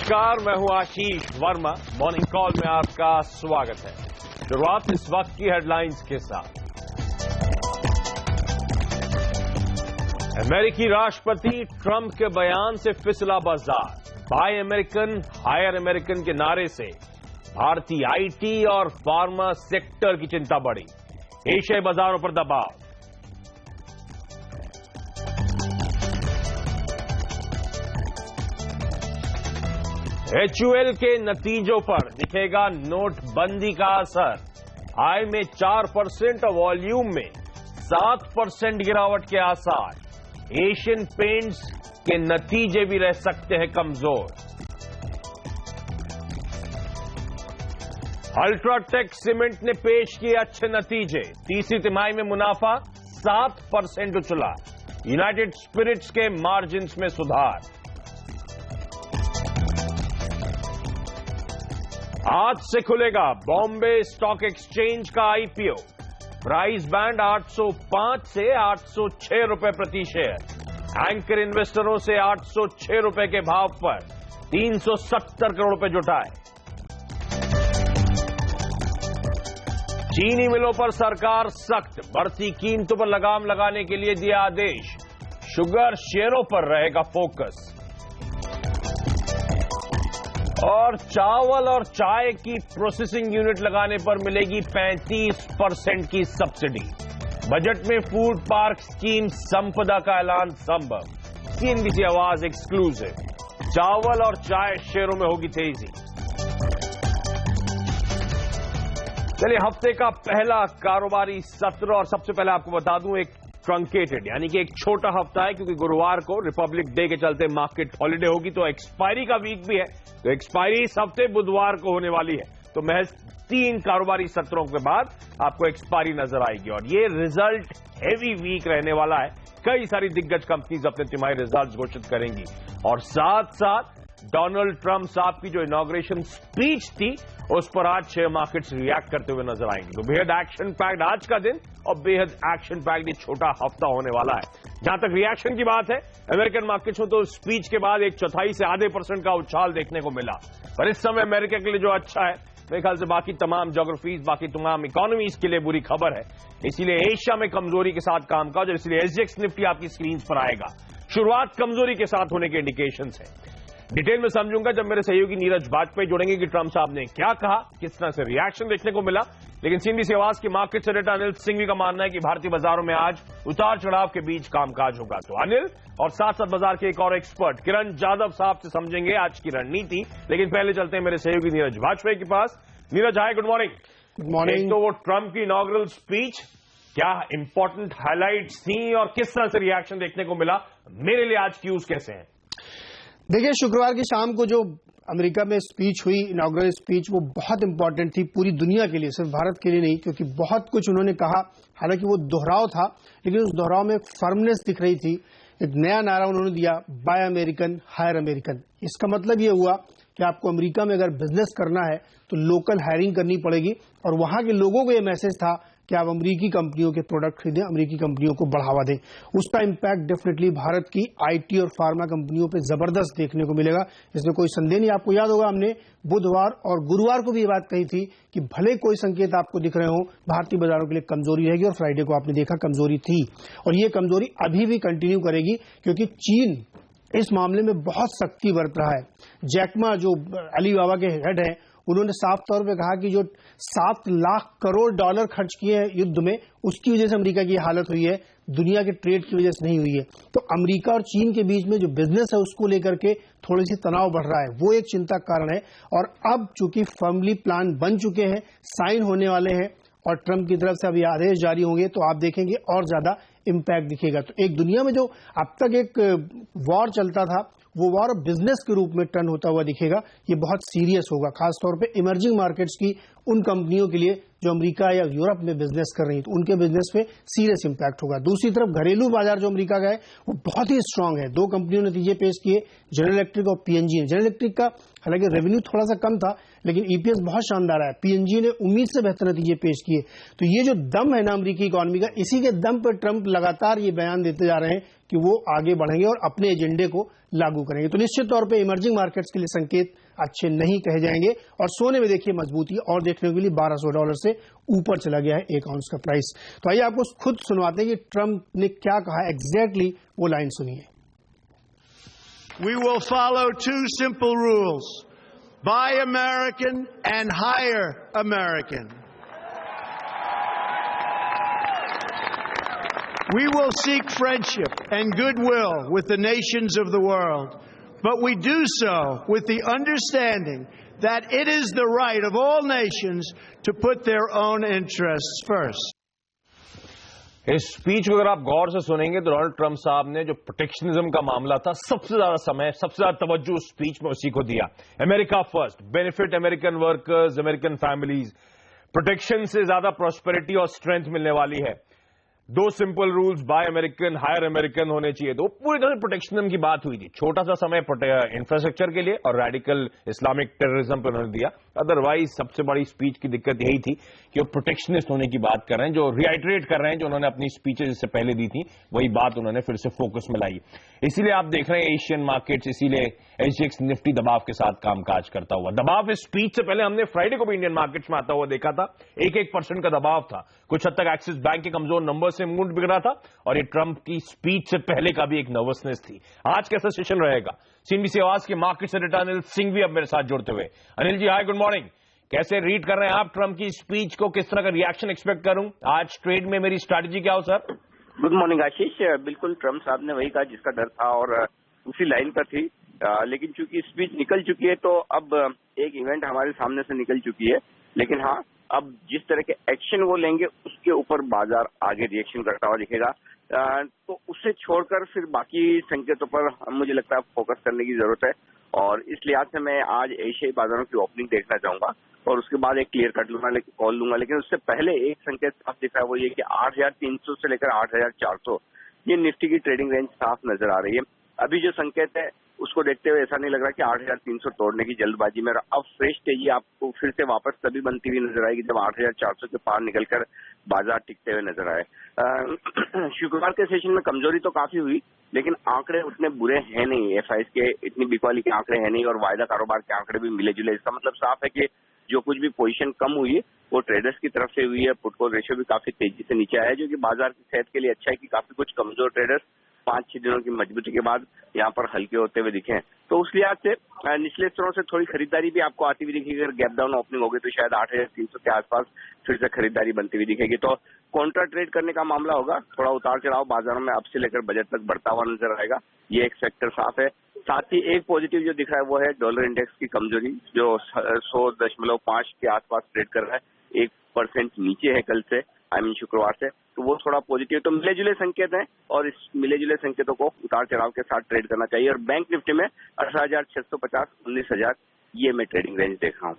नमस्कार, मैं हूं आशीष वर्मा। मॉर्निंग कॉल में आपका स्वागत है। शुरुआत इस वक्त की हेडलाइंस के साथ। अमेरिकी राष्ट्रपति ट्रंप के बयान से फिसला बाजार। बाय अमेरिकन हायर अमेरिकन के नारे से भारतीय आईटी और फार्मा सेक्टर की चिंता बढ़ी। एशियाई बाजारों पर दबाव। HUL के नतीजों पर दिखेगा नोटबंदी का असर। आय में 4% और वॉल्यूम में 7% गिरावट के आसार। एशियन पेंट्स के नतीजे भी रह सकते हैं कमजोर। अल्ट्राटेक सीमेंट ने पेश किए अच्छे नतीजे। तीसरी तिमाही में मुनाफा 7% उछला। यूनाइटेड स्पिरिट्स के मार्जिन्स में सुधार। आज से खुलेगा बॉम्बे स्टॉक एक्सचेंज का IPO। प्राइस बैंड 805 से 806 रुपए प्रति शेयर। एंकर इन्वेस्टरों से 806 रुपए के भाव पर 370 करोड़ रुपए जुटाए। चीनी मिलों पर सरकार सख्त। बढ़ती कीमतों पर लगाम लगाने के लिए दिया आदेश। शुगर शेयरों पर रहेगा फोकस। और चावल और चाय की प्रोसेसिंग यूनिट लगाने पर मिलेगी 35% की सब्सिडी। बजट में फूड पार्क स्कीम संपदा का ऐलान संभव। CNBC आवाज एक्सक्लूसिव। चावल और चाय शेयरों में होगी तेजी। चलिए, हफ्ते का पहला कारोबारी सत्र, और सबसे पहले आपको बता दूं एक ट्रंकेटेड यानी कि एक छोटा हफ्ता है, क्योंकि गुरुवार को रिपब्लिक डे के चलते मार्केट हॉलिडे होगी, तो एक्सपायरी का वीक भी है। तो एक्सपायरी इस हफ्ते बुधवार को होने वाली है, तो महज 3 कारोबारी सत्रों के बाद आपको एक्सपायरी नजर आएगी। और ये रिजल्ट हेवी वीक रहने वाला है। कई सारी दिग्गज कंपनीज अपने तिमाही रिजल्ट्स घोषित करेंगी, और साथ साथ डोनाल्ड ट्रंप साहब की जो इनॉग्रेशन स्पीच थी उस पर आज शेयर मार्केट्स रिएक्ट करते हुए नजर आएंगे। तो बेहद एक्शन पैक्ड आज का दिन, और बेहद एक्शन पैक्ड ये छोटा हफ्ता होने वाला है। जहां तक रिएक्शन की बात है, अमेरिकन मार्केट्स में तो स्पीच के बाद 1/4 से आधे % का उछाल देखने को मिला। पर इस समय अमेरिका के लिए जो अच्छा है, मेरे ख्याल से बाकी तमाम ज्योग्राफीज, बाकी तमाम इकोनॉमीज के लिए बुरी खबर है। इसीलिए एशिया में कमजोरी के साथ कामकाज, और इसलिए SGX निफ्टी आपकी स्क्रीन पर आएगा। शुरुआत कमजोरी के साथ होने के इंडिकेशंस है। डिटेल में समझूंगा जब मेरे सहयोगी नीरज वाजपेयी जुड़ेंगे कि ट्रंप साहब ने क्या कहा, किस तरह से रिएक्शन देखने को मिला। लेकिन CNBC आवाज की मार्केट से डेटा अनिल सिंघवी का मानना है कि भारतीय बाजारों में आज उतार चढ़ाव के बीच कामकाज होगा। तो अनिल और साथ साथ बाजार के एक और एक्सपर्ट किरण जाधव साहब से समझेंगे आज की रणनीति। लेकिन पहले चलते हैं मेरे सहयोगी नीरज वाजपेयी के पास। नीरज, हाय, गुड मॉर्निंग। Good morning. तो वो ट्रंप की इनॉग्रल स्पीच, क्या इंपॉर्टेंट हाईलाइट्स थी और किस तरह से रिएक्शन देखने को मिला? मेरे लिए आज क्यूज कैसे हैं? देखिए, शुक्रवार की शाम को जो अमेरिका में स्पीच हुई, इनॉग्रल स्पीच, वो बहुत इंपॉर्टेंट थी पूरी दुनिया के लिए, सिर्फ भारत के लिए नहीं, क्योंकि बहुत कुछ उन्होंने कहा। हालांकि वो दोहराव था, लेकिन उस दोहराव में एक फर्मनेस दिख रही थी। एक नया नारा उन्होंने दिया, बाय अमेरिकन हायर अमेरिकन। इसका मतलब ये हुआ कि आपको अमेरिका में अगर बिजनेस करना है तो लोकल हायरिंग करनी पड़ेगी, और वहां के लोगों को ये मैसेज था कि आप अमेरिकी कंपनियों के प्रोडक्ट खरीदें, अमेरिकी कंपनियों को बढ़ावा दें। उसका इंपैक्ट डेफिनेटली भारत की आईटी और फार्मा कंपनियों पे जबरदस्त देखने को मिलेगा, इसमें कोई संदेह नहीं। आपको याद होगा, हमने बुधवार और गुरुवार को भी ये बात कही थी कि भले कोई संकेत आपको दिख रहे हो, भारतीय बाजारों के लिए कमजोरी रहेगी, और फ्राइडे को आपने देखा कमजोरी थी, और ये कमजोरी अभी भी कंटिन्यू करेगी, क्योंकि चीन इस मामले में बहुत सख्ती बरत रहा है। जैकमा, जो अलीबाबा के हेड हैं, उन्होंने साफ तौर पे कहा कि जो 7 लाख करोड़ डॉलर खर्च किए हैं युद्ध में, उसकी वजह से अमेरिका की हालत हुई है, दुनिया के ट्रेड की वजह से नहीं हुई है। तो अमेरिका और चीन के बीच में जो बिजनेस है उसको लेकर के थोड़ी सी तनाव बढ़ रहा है, वो एक चिंता का कारण है। और अब चूंकि फर्मली प्लान बन चुके हैं, साइन होने वाले हैं, और ट्रंप की तरफ से अभी आदेश जारी होंगे, तो आप देखेंगे और ज्यादा इंपैक्ट दिखेगा। तो एक दुनिया में जो अब तक एक वॉर चलता था, वो वॉर बिजनेस के रूप में टर्न होता हुआ दिखेगा। ये बहुत सीरियस होगा, खासतौर पे इमर्जिंग मार्केट्स की उन कंपनियों के लिए जो अमेरिका या यूरोप में बिजनेस कर रही हैं, तो उनके बिजनेस पे सीरियस इंपैक्ट होगा। दूसरी तरफ घरेलू बाजार जो अमेरिका का है वो बहुत ही स्ट्रांग है। 2 कंपनियों ने नतीजे पेश किए, जनरल इलेक्ट्रिक और पीएनजी ने। जनरल इलेक्ट्रिक का हालांकि रेवेन्यू थोड़ा सा कम था, लेकिन ईपीएस बहुत शानदार है। पीएनजी ने उम्मीद से बेहतर नतीजे पेश किए। तो ये जो दम है ना अमेरिकी इकोनॉमी का, इसी के दम पर ट्रंप लगातार ये बयान देते जा रहे हैं कि वो आगे बढ़ेंगे और अपने एजेंडे को लागू करेंगे। तो निश्चित तौर पे इमर्जिंग मार्केट्स के लिए संकेत अच्छे नहीं कहे जाएंगे। और सोने में देखिए मजबूती और देखने के लिए $1200 से ऊपर चला गया है 1 आउंस का प्राइस। तो आइए आपको खुद सुनवाते हैं कि ट्रंप ने क्या कहा एग्जैक्टली, वो लाइन सुनिए। We will follow 2 simple rules: buy American and hire American. We will seek friendship and goodwill with the nations of the world, but we do so with the understanding that it is the right of all nations to put their own interests first. इस speech को अगर आप गौर से सुनेंगे तो Donald Trump साहब ने जो प्रोटेक्शनिज्म का मामला था, सबसे ज्यादा समय, सबसे ज्यादा तवज्जो उस स्पीच में उसी को दिया। America first, benefit American workers, American families, protection से ज्यादा प्रोस्पेरिटी और स्ट्रेंथ मिलने वाली है। 2 simple rules, buy American, hire American होने चाहिए। तो पूरी तरह से प्रोटेक्शनिज्म की बात हुई थी। छोटा सा समय इंफ्रास्ट्रक्चर के लिए और रेडिकल इस्लामिक टेररिज्म पर उन्होंने दिया। अदरवाइज सबसे बड़ी स्पीच की दिक्कत यही थी कि वो प्रोटेक्शनिस्ट होने की बात कर रहे हैं, जो रिआइटरेट कर रहे हैं जो उन्होंने अपनी स्पीचेज इससे पहले दी थी, वही बात उन्होंने फिर से फोकस में लाई। इसीलिए आप देख रहे हैं एशियन मार्केट्स, इसीलिए एसजीएक्स निफ्टी दबाव के साथ कामकाज करता हुआ। दबाव इस स्पीच से पहले हमने फ्राइडे को भी इंडियन मार्केट्स में आता हुआ देखा था। 1% का दबाव था। कुछ हद तक एक्सिस बैंक के कमजोर नंबर से मूड बिगड़ा था और ये ट्रंप की स्पीच से पहले का भी एक नर्वसनेस थी। आज कैसा सेशन रहेगा? सीएनबीसी आवाज के मार्केट एडिटर अनिल सिंह भी अब मेरे साथ जुड़ते हुए। अनिल जी हाय, गुड मॉर्निंग। कैसे रीड कर रहे हैं आप ट्रंप की स्पीच को? किस तरह का रिएक्शन एक्सपेक्ट करूं? आज ट्रेड में मेरी स्ट्रैटेजी क्या हो सर? गुड मॉर्निंग आशीष। बिल्कुल ट्रंप साहब ने वही कहा जिसका डर था और उसी लाइन पर थी। लेकिन चूंकि स्पीच निकल चुकी है तो अब एक इवेंट हमारे सामने से निकल चुकी है। लेकिन हाँ, अब जिस तरह के एक्शन वो लेंगे उसके ऊपर बाजार आगे रिएक्शन करता हुआ दिखेगा। तो उससे छोड़कर फिर बाकी संकेतों पर मुझे लगता है फोकस करने की जरूरत है। और इस लिहाज से मैं आज एशियाई बाजारों की ओपनिंग देखना चाहूंगा और उसके बाद एक क्लियर कट लूंगा, कॉल लूंगा। लेकिन उससे पहले एक संकेत साफ दिख रहा है, वो ये कि 8,300 से लेकर 8,400 ये निफ्टी की ट्रेडिंग रेंज साफ नजर आ रही है। अभी जो संकेत है उसको देखते हुए ऐसा नहीं लग रहा कि 8,300 तोड़ने की जल्दबाजी में। अब फ्रेश तेजी आपको फिर से वापस तभी बनती हुई नजर आएगी जब 8,400 के पार निकलकर बाजार टिकते हुए नजर आए। शुक्रवार के सेशन में कमजोरी तो काफी हुई, लेकिन आंकड़े उतने बुरे हैं नहीं। एफआईएस के इतनी बिकवाली के आंकड़े हैं नहीं और वायदा कारोबार के आंकड़े भी मिले जुले। इसका मतलब साफ है कि जो कुछ भी पोजीशन कम हुई है वो ट्रेडर्स की तरफ से हुई है। पुट कॉल रेशियो भी काफी तेजी से नीचे आया है, जो कि बाजार की सेहत के लिए अच्छा है कि काफी कुछ कमजोर ट्रेडर्स 5-6 दिनों की मजबूती के बाद यहाँ पर हल्के होते हुए दिखे। तो उस लिहाज से निचले स्तरों से थोड़ी खरीदारी भी आपको आती हुई दिखेगी। अगर गैप डाउन ओपनिंग होगी तो शायद 8,300 के आसपास फिर से खरीदारी बनती हुई दिखेगी। तो कॉन्ट्रा ट्रेड करने का मामला होगा। थोड़ा उतार चढ़ाव बाजारों में अब से लेकर बजट तक बढ़ता हुआ नजर आएगा, ये एक सेक्टर साफ है। साथ ही एक पॉजिटिव जो दिख रहा है वो है डॉलर इंडेक्स की कमजोरी, जो 100.5 के आसपास ट्रेड कर रहा है। 1% नीचे है कल से, शुक्रवार से। तो वो थोड़ा पॉजिटिव। तो मिले जुले संकेत हैं और इस मिले जुले संकेतों को उतार चढ़ाव के साथ ट्रेड करना चाहिए। और बैंक निफ्टी में 18,650, 19,000 ये मैं ट्रेडिंग रेंज देख रहा हूँ।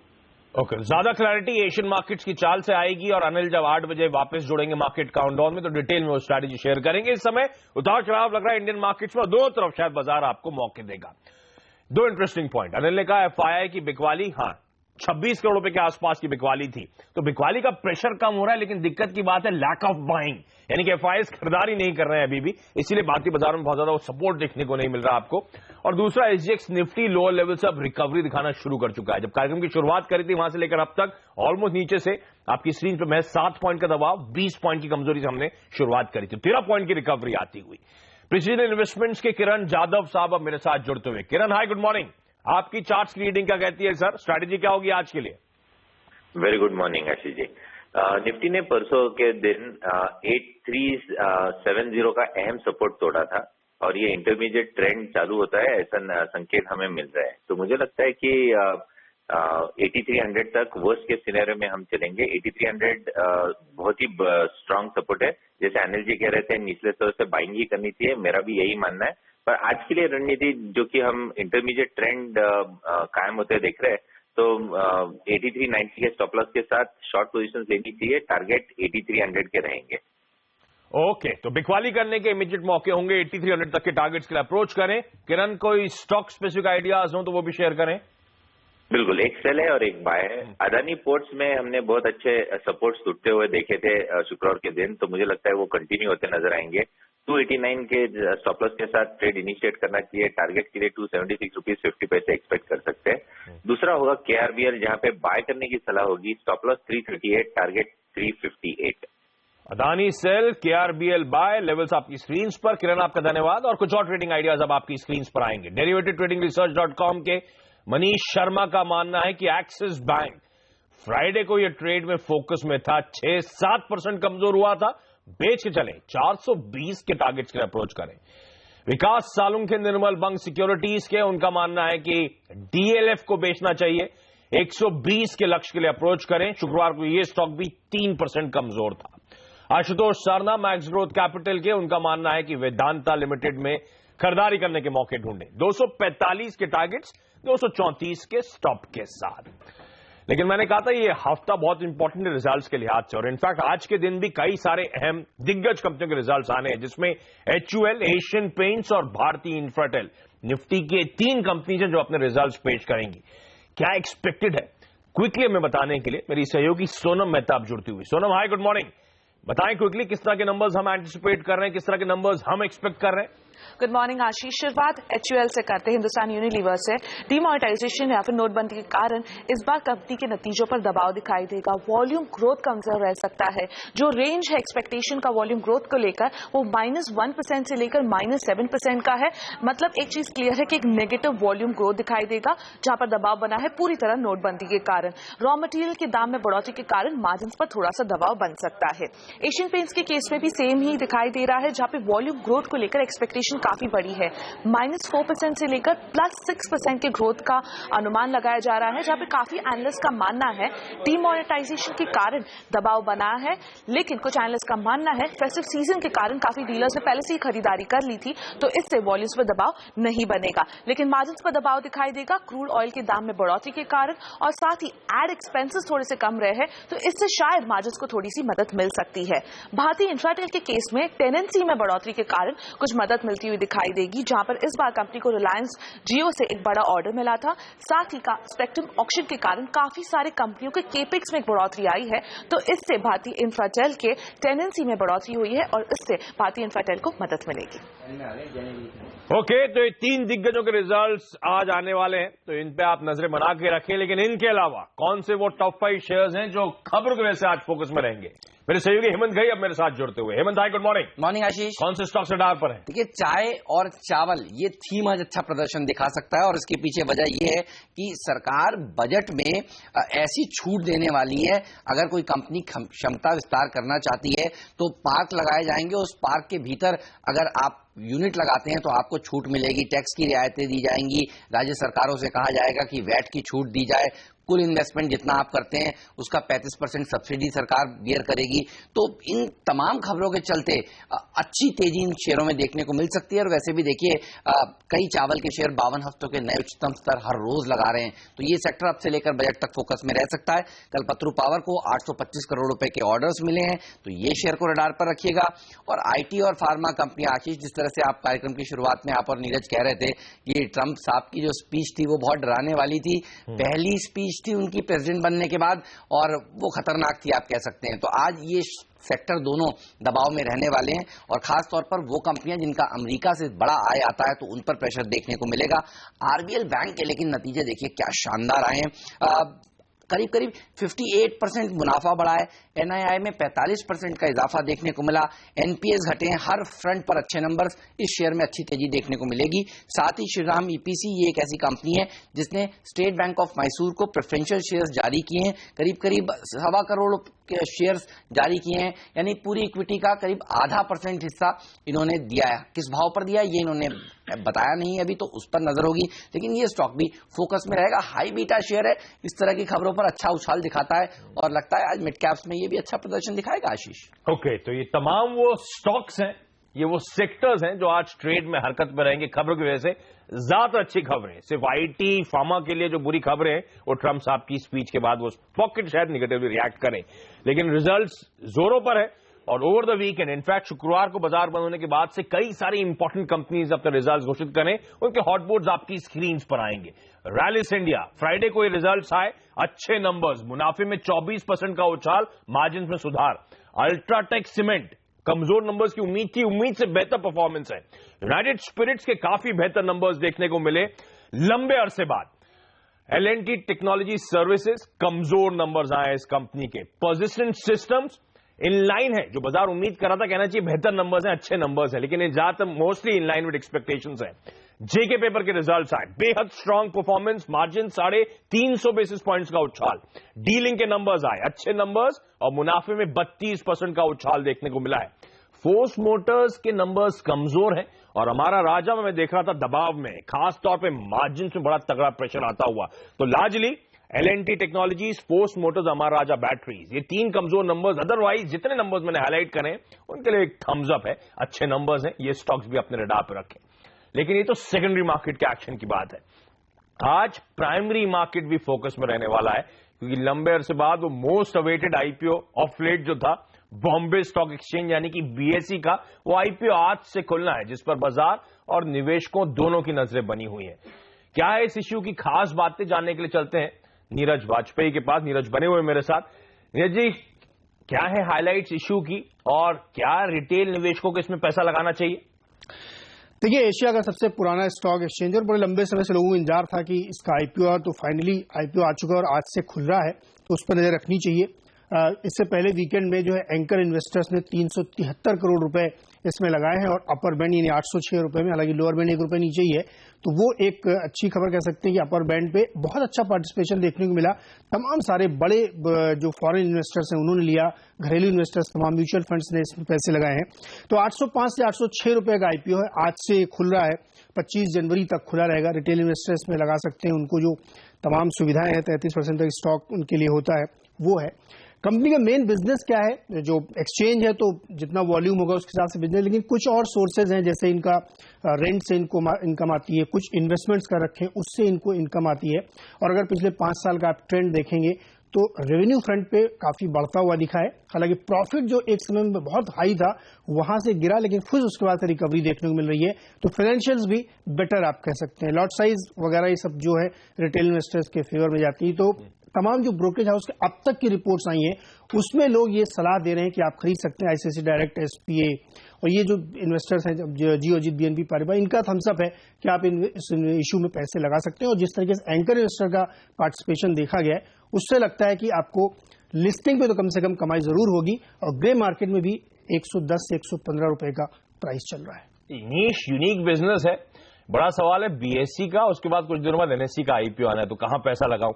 ओके, ज्यादा क्लैरिटी एशियन मार्केट्स की चाल से आएगी और अनिल जब 8 बजे वापस जुड़ेंगे मार्केट काउंटडाउन में तो डिटेल में वो स्ट्रैटेजी शेयर करेंगे। इस समय उतार चढ़ाव लग रहा है इंडियन मार्केट्स में, दोनों तरफ शायद बाजार आपको मौके देगा। 2 इंटरेस्टिंग पॉइंट। अनिल ने कहा एफआईआई की बिकवाली, हाँ 26 करोड़ रुपए के आसपास की बिकवाली थी, तो बिकवाली का प्रेशर कम हो रहा है, लेकिन दिक्कत की बात है लैक ऑफ बाइंग, यानी कि एफआईआईज खरीदारी नहीं कर रहे हैं अभी भी, इसीलिए भारतीय बाजारों में बहुत ज्यादा वो सपोर्ट देखने को नहीं मिल रहा आपको। और दूसरा, एसजीएक्स निफ्टी लोअर लेवल से अब रिकवरी दिखाना शुरू कर चुका है। जब कार्यक्रम की शुरुआत करी थी वहां से लेकर अब तक ऑलमोस्ट नीचे से आपकी स्क्रीन पर महज 7 पॉइंट का दबाव, 20 पॉइंट की कमजोरी से हमने शुरुआत करी थी, 13 पॉइंट की रिकवरी आती हुई। प्रिसीजन इन्वेस्टमेंट्स के किरण जादव साहब अब मेरे साथ जुड़ते हुए। किरण हाय, गुड मॉर्निंग। आपकी चार्ट्स की रीडिंग क्या कहती है सर? स्ट्रैटेजी क्या होगी आज के लिए? Very good morning Ashish ji. Nifty ने परसों के दिन 8370 का अहम सपोर्ट तोड़ा था और ये इंटरमीडिएट ट्रेंड चालू होता है, ऐसा संकेत हमें मिल रहा है। तो मुझे लगता है कि 8300 तक वर्स्ट केस सिनेरियो में हम चलेंगे। 8300 बहुत ही स्ट्रांग सपोर्ट है। जैसे अनिल जी कह रहे थे निचले स्तर से बाइंग ही करनी चाहिए, मेरा भी यही मानना है। पर आज के लिए रणनीति जो कि हम इंटरमीडिएट ट्रेंड कायम होते देख रहे हैं, तो 8390 के स्टॉप लॉस के साथ शॉर्ट पोजीशंस लेनी चाहिए। टारगेट 8300 के रहेंगे। ओके, तो बिकवाली करने के इमीडिएट मौके होंगे। 8300 तक के टारगेट्स के लिए अप्रोच करें। किरण, कोई स्टॉक स्पेसिफिक आइडियाज हो तो वो भी शेयर करें। बिल्कुल, एक सेल है और एक बाय है। अदानी पोर्ट्स में हमने बहुत अच्छे सपोर्ट्स टूटते हुए देखे थे शुक्रवार के दिन, तो मुझे लगता है वो कंटिन्यू होते नजर आएंगे। 289 के स्टॉप लॉस के साथ ट्रेड इनिशिएट करना चाहिए। टारगेट के लिए 276 रुपीज 50 पैसे एक्सपेक्ट कर सकते हैं। दूसरा होगा KRBL, जहां पे बाय करने की सलाह होगी। Stop loss 338, target 358। Adani sell, KRBL buy, levels आपकी स्क्रीन पर। किरण, आपका धन्यवाद। और कुछ और ट्रेडिंग आइडियाज अब आपकी स्क्रीन पर आएंगे। derivativetradingresearch.com के मनीष शर्मा का मानना है कि एक्सिस बैंक फ्राइडे को यह ट्रेड में फोकस में था। 6-7% कमजोर हुआ था। बेच के चलें, 420 के टारगेट्स के लिए अप्रोच करें। विकास सालुंखे निर्मल बंग सिक्योरिटीज के, उनका मानना है कि DLF को बेचना चाहिए। 120 के लक्ष्य के लिए अप्रोच करें। शुक्रवार को यह स्टॉक भी 3% कमजोर था। आशुतोष सारना मैक्स ग्रोथ कैपिटल के, उनका मानना है कि वेदांता लिमिटेड में खरीदारी करने के मौके ढूंढें। 245 के टारगेट्स, 234 के स्टॉप के साथ। लेकिन मैंने कहा था ये हफ्ता बहुत इंपॉर्टेंट है रिजल्ट्स के लिहाज से, और इनफैक्ट आज के दिन भी कई सारे अहम दिग्गज कंपनियों के रिजल्ट्स आने हैं, जिसमें HUL, एशियन पेंट्स और भारतीय इंफ्राटेल निफ्टी के 3 कंपनीज हैं जो अपने रिजल्ट्स पेश करेंगी। क्या एक्सपेक्टेड है, क्विकली हमें बताने के लिए मेरी सहयोगी सोनम मेहताब जुड़ती हुई। सोनम, हाय, गुड मॉर्निंग। बताएं क्विकली किस तरह के नंबर्स हम एंटिसिपेट कर रहे हैं, किस तरह के नंबर्स हम एक्सपेक्ट कर रहे हैं। गुड मॉर्निंग आशीष। शुरुआत HUL से करते हैं, हिंदुस्तान यूनिलीवर से। डिमोनेटाइजेशन या फिर नोटबंदी के कारण इस बार कंपनी के नतीजों पर दबाव दिखाई देगा। वॉल्यूम ग्रोथ कमजोर रह सकता है। जो रेंज है एक्सपेक्टेशन का वॉल्यूम ग्रोथ को लेकर, वो -1% से लेकर -7% का है। मतलब एक चीज क्लियर है कि एक नेगेटिव वॉल्यूम ग्रोथ दिखाई देगा, जहां पर दबाव बना है पूरी तरह नोटबंदी के कारण। रॉ मटेरियल के दाम में बढ़ोतरी के कारण मार्जिन पर थोड़ा सा दबाव बन सकता है। एशियन पेंट्स के केस में भी सेम ही दिखाई दे रहा है, जहां पे वॉल्यूम ग्रोथ को लेकर एक्सपेक्टेशन काफी बड़ी है। -4% से लेकर +6% के ग्रोथ का अनुमान लगाया जा रहा है, जहां पे काफी एनालिस्ट का मानना है डीमोनेटाइजेशन के कारण दबाव बना है। लेकिन कुछ एनालिस्ट का मानना है फेस्टिव सीजन के कारण काफी डीलर्स ने पहले से ही खरीदारी कर ली थी, तो इससे वॉल्यूम्स पर दबाव नहीं बनेगा। लेकिन मार्जिन पर दबाव दिखाई देगा क्रूड ऑयल के दाम में बढ़ोतरी के कारण, और साथ ही एड एक्सपेंसेस थोड़े से कम रहे हैं, तो इससे शायद मार्जिन को थोड़ी सी मदद मिल सकती है। भारतीय इंफ्राटेल के केस में टेनेंसी में बढ़ोतरी के कारण कुछ मदद मिलती हुई दिखाई देगी, जहां पर इस बार कंपनी को रिलायंस जियो से एक बड़ा ऑर्डर मिला था। साथ ही स्पेक्ट्रम ऑक्शन के कारण काफी सारे कंपनियों के केपेक्स में एक बढ़ोतरी आई है, तो इससे भारतीय इंफ्राटेल के टेनेंसी में बढ़ोतरी हुई है और इससे भारतीय इंफ्राटेल को मदद मिलेगी। ओके, तो ये 3 दिग्गजों के रिजल्ट्स आज आने वाले हैं, तो इन पे आप नजरें बना के रखें। लेकिन इनके अलावा कौन से वो टॉप 5 शेयर्स हैं जो खबरों की वजह से आज फोकस में रहेंगे? मेरे सहयोगी हेमंत घई अब मेरे साथ जुड़ते हुए। हेमंत, हाय, गुड मॉर्निंग। मॉर्निंग आशीष। कौन से स्टॉक्स रडार पर है? देखिए, चाय और चावल ये थीम आज अच्छा प्रदर्शन दिखा सकता है, और इसके पीछे वजह यह है कि सरकार बजट में ऐसी छूट देने वाली है। अगर कोई कंपनी क्षमता विस्तार करना चाहती है तो पार्क लगाए जाएंगे, उस पार्क के भीतर अगर आप यूनिट लगाते हैं तो आपको छूट मिलेगी, टैक्स की रियायतें दी जाएंगी। राज्य सरकारों से कहा जाएगा कि वैट की छूट दी जाए। कुल इन्वेस्टमेंट जितना आप करते हैं उसका 35% सब्सिडी सरकार बियर करेगी। तो इन तमाम खबरों के चलते अच्छी तेजी इन शेयरों में देखने को मिल सकती है। और वैसे भी देखिए, कई चावल के शेयर 52 हफ्तों के नए उच्चतम स्तर हर रोज लगा रहे हैं, तो ये सेक्टर अब से लेकर बजट तक फोकस में रह सकता है। कल पत्रु पावर को 825 करोड़ रुपए के ऑर्डर्स मिले हैं, तो ये शेयर को रडार पर रखिएगा। और IT और फार्मा कंपनी, आशीष, जिस तरह से आप कार्यक्रम की शुरुआत में आप और नीरज कह रहे थे कि ट्रंप साहब की जो स्पीच थी वो बहुत डराने वाली थी, पहली स्पीच थी उनकी प्रेसिडेंट बनने के बाद, और वो खतरनाक थी आप कह सकते हैं। तो आज ये सेक्टर दोनों दबाव में रहने वाले हैं, और खास तौर पर वो कंपनियां जिनका अमेरिका से बड़ा आय आता है तो उन पर प्रेशर देखने को मिलेगा। RBL बैंक के लेकिन नतीजे देखिए क्या शानदार आए हैं। करीब करीब 58% मुनाफा बढ़ा है। NII में 45% का इजाफा देखने को मिला। NPS घटे हैं, हर फ्रंट पर अच्छे नंबर्स, इस शेयर में अच्छी तेजी देखने को मिलेगी। साथ ही श्रीराम EPC ये एक ऐसी कंपनी है जिसने स्टेट बैंक ऑफ मैसूर को प्रेफरेंशियल शेयर्स जारी किए हैं, करीब 1.25 करोड़ के शेयर्स जारी किए हैं, यानी पूरी इक्विटी का करीब 0.5% हिस्सा इन्होंने दिया है। किस भाव पर दिया ये इन्होंने बताया नहीं अभी, तो उस पर नजर होगी। लेकिन ये स्टॉक भी फोकस में रहेगा। हाई बीटा शेयर है, इस तरह की खबरों पर अच्छा उछाल दिखाता है, और लगता है आज मिड कैप्स में ये भी अच्छा प्रदर्शन दिखाएगा। आशीष, ओके, तो ये तमाम वो स्टॉक्स हैं ये वो सेक्टर्स हैं जो आज ट्रेड में हरकत में रहेंगे खबरों की वजह से। ज्यादा अच्छी खबरें सिर्फ आईटी फार्मा के लिए जो बुरी खबरें हैं वो ट्रंप साहब की स्पीच के बाद वो पॉकेट शायद निगेटिवली रिएक्ट करें, लेकिन रिजल्ट्स जोरों पर है। और ओवर द वीकेंड इनफैक्ट शुक्रवार को बाजार बंद होने के बाद से कई सारी इंपॉर्टेंट कंपनीज अपने रिजल्ट्स घोषित करें, उनके हॉटबोर्ड्स आपकी स्क्रीन पर आएंगे। रैलिस इंडिया फ्राइडे को ये रिजल्ट्स आए, अच्छे नंबर्स, मुनाफे में 24% का उछाल, मार्जिन में सुधार। अल्ट्राटेक सीमेंट कमजोर नंबर्स की उम्मीद थी, उम्मीद से बेहतर परफॉर्मेंस है। यूनाइटेड स्पिरिट्स के काफी बेहतर नंबर्स देखने को मिले लंबे अरसे बाद। L&T टेक्नोलॉजी सर्विसेज कमजोर नंबर्स आए इस कंपनी के। पर्सिस्टेंट सिस्टम्स इन लाइन है, जो बाजार उम्मीद कर रहा था, कहना चाहिए बेहतर नंबर्स हैं, अच्छे नंबर्स हैं, लेकिन ये ज्यादातर mostly in line with expectations है। जेके पेपर के रिजल्ट्स आए, बेहद strong performance, margin 350 basis points का उछाल। डीलिंग के नंबर्स आए, अच्छे नंबर्स, और मुनाफे में 32% का उछाल देखने को मिला है। फोर्स मोटर्स के नंबर्स कमजोर हैं, और हमारा राजा में मैं देख रहा था दबाव में, खासतौर पर मार्जिन में बड़ा तगड़ा प्रेशर आता हुआ। तो largely L&T technologies, force Motors, हमारा राजा बैटरीज, ये 3 कमजोर नंबर्स। अदरवाइज जितने नंबर्स मैंने हाईलाइट करें उनके लिए एक थम्स अप है, अच्छे नंबर्स हैं, ये स्टॉक्स भी अपने रडार पर रखें। लेकिन ये तो सेकेंडरी मार्केट के एक्शन की बात है। आज प्राइमरी मार्केट भी फोकस में रहने वाला है, क्योंकि लंबे अरसे बाद वो most awaited IPO of late जो था बॉम्बे स्टॉक एक्सचेंज यानी कि BSE का, वो आईपीओ आज से खुलना है, जिस पर बाजार और निवेशकों दोनों की नजरें बनी हुई हैं। क्या है इस इश्यू की खास बातें जानने के लिए चलते हैं नीरज वाजपेयी के पास। नीरज बने हुए मेरे साथ। नीरज जी, क्या है हाइलाइट्स इश्यू की, और क्या रिटेल निवेशकों को इसमें पैसा लगाना चाहिए? देखिए, एशिया का सबसे पुराना स्टॉक एक्सचेंज, और बड़े लंबे समय से लोगों को इंतजार था कि इसका आईपीओ, तो फाइनली आईपीओ आ चुका है और आज से खुल रहा है, तो उस पर नजर रखनी चाहिए। इससे पहले वीकेंड में जो है एंकर इन्वेस्टर्स ने 373 करोड़ रुपए इसमें लगाए हैं, और अपर बैंड यानी 806 रुपए में, हालांकि लोअर बैंड 1 रुपए नीचे ही है, तो वो एक अच्छी खबर कह सकते हैं कि अपर बैंड पे बहुत अच्छा पार्टिसिपेशन देखने को मिला। तमाम सारे बड़े जो फॉरेन इन्वेस्टर्स हैं उन्होंने लिया, घरेलू इन्वेस्टर्स, तमाम म्यूचुअल फंड्स ने इसमें पैसे लगाए हैं। तो 805 से 806 रुपए का आईपीओ है, आज से खुल रहा है, 25 जनवरी तक खुला रहेगा। रिटेल इन्वेस्टर्स में लगा सकते हैं, उनको जो तमाम सुविधाएं हैं, 33% तक स्टॉक उनके लिए होता है, वो है। कंपनी का मेन बिजनेस क्या है? जो एक्सचेंज है तो जितना वॉल्यूम होगा उसके हिसाब से बिजनेस, लेकिन कुछ और सोर्सेज हैं, जैसे इनका रेंट से इनको इनकम आती है, कुछ इन्वेस्टमेंट्स का रखें उससे इनको इनकम आती है। और अगर पिछले 5 साल का आप ट्रेंड देखेंगे तो रेवेन्यू फ्रंट पे काफी बढ़ता हुआ दिखा है। हालांकि प्रॉफिट जो एक समय में बहुत हाई था वहां से गिरा, लेकिन फिर उसके बाद से रिकवरी देखने को मिल रही है। तो फाइनेंशियल्स भी बेटर आप कह सकते हैं। लॉट साइज वगैरह ये सब जो है रिटेल इन्वेस्टर्स के फेवर में जाती है। तो तमाम जो ब्रोकरेज हाउस के अब तक की रिपोर्ट्स आई हैं उसमें लोग ये सलाह दे रहे हैं कि आप खरीद सकते हैं ICICI डायरेक्ट, SPA, और ये जो इन्वेस्टर्स हैं जियो अजीत, BNP पारिबा, इनका थम्सअप है कि आप इस इशू में पैसे लगा सकते हैं। और जिस तरीके से एंकर इन्वेस्टर का पार्टिसिपेशन देखा गया है उससे लगता है कि आपको लिस्टिंग पे तो कम से कम कमाई जरूर होगी, और ग्रे मार्केट में भी 110 से 115 रुपए का प्राइस चल रहा है। नीश यूनिक बिजनेस है। बड़ा सवाल है BSE का, उसके बाद कुछ दिनों बाद NSE का आईपीओ आना है, तो कहां पैसा लगाऊं?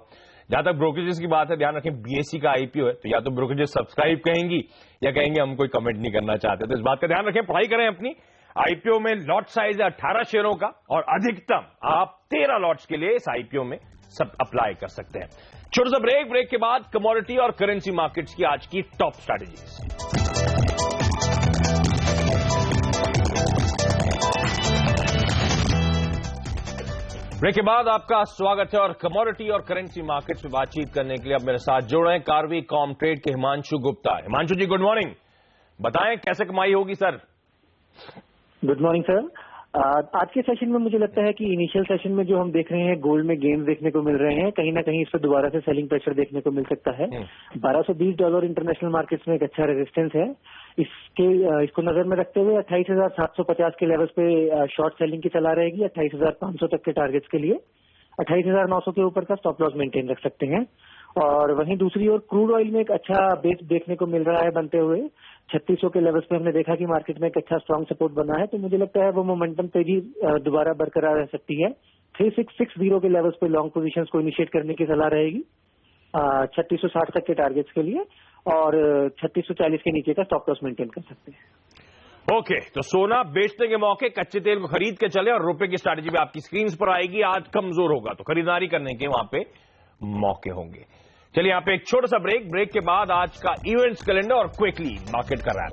जहां तक ब्रोकरेजेस की बात है, ध्यान रखें BSE का आईपीओ है, तो या तो ब्रोकरेजेस सब्सक्राइब कहेंगी या कहेंगे हम कोई कमेंट नहीं करना चाहते। तो इस बात का ध्यान रखें, पढ़ाई करें अपनी। आईपीओ में लॉट साइज है 18 शेयरों का, और अधिकतम आप 13 लॉट्स के लिए इस आईपीओ में सब अप्लाई कर सकते हैं। छोटा सा ब्रेक के बाद कमोडिटी और करेंसी मार्केट्स की आज की टॉप स्ट्रैटेजीज। ब्रेक के बाद आपका स्वागत है, और कमोडिटी और करेंसी मार्केट्स में बातचीत करने के लिए अब मेरे साथ जुड़ रहे हैं कार्वी कॉमट्रेड के हिमांशु गुप्ता। हिमांशु जी, गुड मॉर्निंग। बताएं कैसे कमाई होगी सर? Good morning sir. आज के सेशन में मुझे लगता है कि इनिशियल सेशन में जो हम देख रहे हैं गोल्ड में गेन्स देखने को मिल रहे हैं, कहीं ना कहीं इस पर दोबारा से सेलिंग प्रेशर देखने को मिल सकता है। $1220 इंटरनेशनल मार्केट्स में एक अच्छा रेजिस्टेंस है। इसको नजर में रखते हुए 28,750 के लेवल्स पे शॉर्ट सेलिंग की सलाह रहेगी। 28,500 तक के टारगेट्स के लिए 28,900 के ऊपर का स्टॉप लॉस मेंटेन रख सकते हैं। और वहीं दूसरी ओर क्रूड ऑयल में एक अच्छा बेस देखने को मिल रहा है बनते हुए। 3600 के लेवल्स पे हमने देखा कि मार्केट में एक अच्छा स्ट्रांग सपोर्ट बना है, तो मुझे लगता है वो मोमेंटम तेजी दोबारा बरकरार रह सकती है। 3660 के लेवल्स पे लॉन्ग पोजीशंस को इनिशिएट करने की सलाह रहेगी 3660 तक के टारगेट्स के लिए, और 3640 के नीचे का स्टॉप लॉस मेंटेन कर सकते हैं। ओके, तो सोना बेचने के मौके, कच्चे तेल को खरीद के चले, और रुपए की स्ट्रैटेजी भी आपकी स्क्रीन पर आएगी। आज कमजोर होगा तो खरीदारी करने के वहां पे मौके होंगे। चलिए यहाँ पे एक छोटा सा ब्रेक के बाद आज का इवेंट्स कैलेंडर और क्विकली मार्केट का रैप।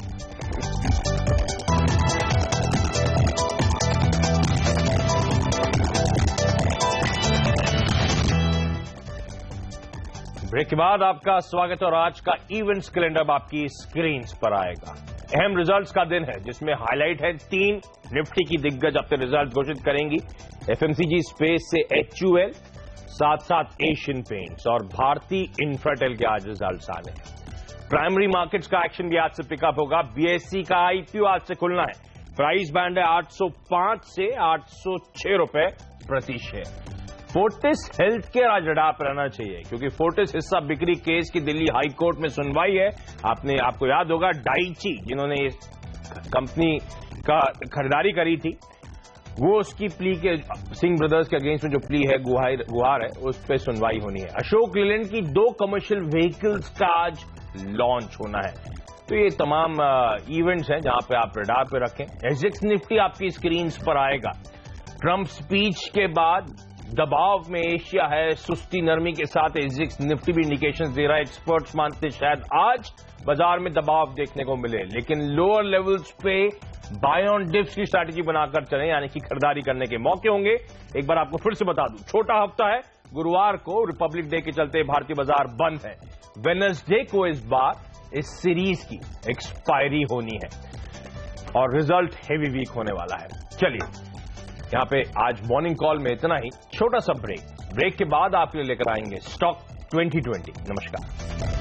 ब्रेक के बाद आपका स्वागत और आज का इवेंट्स कैलेंडर आपकी स्क्रीन पर आएगा। अहम रिजल्ट्स का दिन है जिसमें हाईलाइट है 3 निफ्टी की दिग्गज अपने रिजल्ट घोषित करेंगी। एफएमसीजी स्पेस से HUL, साथ साथ एशियन पेंट्स और भारती इंफ्राटेल के आज रिजल्ट्स आने हैं। प्राइमरी मार्केट्स का एक्शन भी आज से पिकअप होगा। BSE का IPO आज से खुलना है। प्राइस बैंड है 805 से 806 रुपए प्रति शेयर। फोर्टिस हेल्थ केयर आज रडार पर रहना चाहिए क्योंकि फोर्टिस हिस्सा बिक्री केस की दिल्ली हाई कोर्ट में सुनवाई है। आपको याद होगा डाइची जिन्होंने इस कंपनी का खरीदारी करी थी, वो उसकी प्ली के सिंह ब्रदर्स के अगेंस्ट में जो प्ली है गुहार है उस पर सुनवाई होनी है। अशोक लेलैंड की 2 कमर्शियल व्हीकल्स का आज लॉन्च होना है। तो ये तमाम इवेंट्स हैं जहां पे आप रडार पे रखें। एजेक्स निफ्टी आपकी स्क्रीन पर आएगा। ट्रंप स्पीच के बाद दबाव में एशिया है। सुस्ती नरमी के साथ एजेक्स निफ्टी भी इंडिकेशंस दे रहा है। एक्सपर्ट्स मानते शायद आज बाजार में दबाव देखने को मिले, लेकिन लोअर लेवल्स पे बाय ऑन डिप्स की स्ट्रैटेजी बनाकर चलें, यानी कि खरीदारी करने के मौके होंगे। एक बार आपको फिर से बता दूं, छोटा हफ्ता है। गुरुवार को रिपब्लिक डे के चलते भारतीय बाजार बंद है। वेडनेसडे को इस बार इस सीरीज की एक्सपायरी होनी है और रिजल्ट हेवी वीक होने वाला है। चलिए यहां पे आज मॉर्निंग कॉल में इतना ही। छोटा सा ब्रेक के बाद आपके लिए लेकर आएंगे स्टॉक 2020। नमस्कार।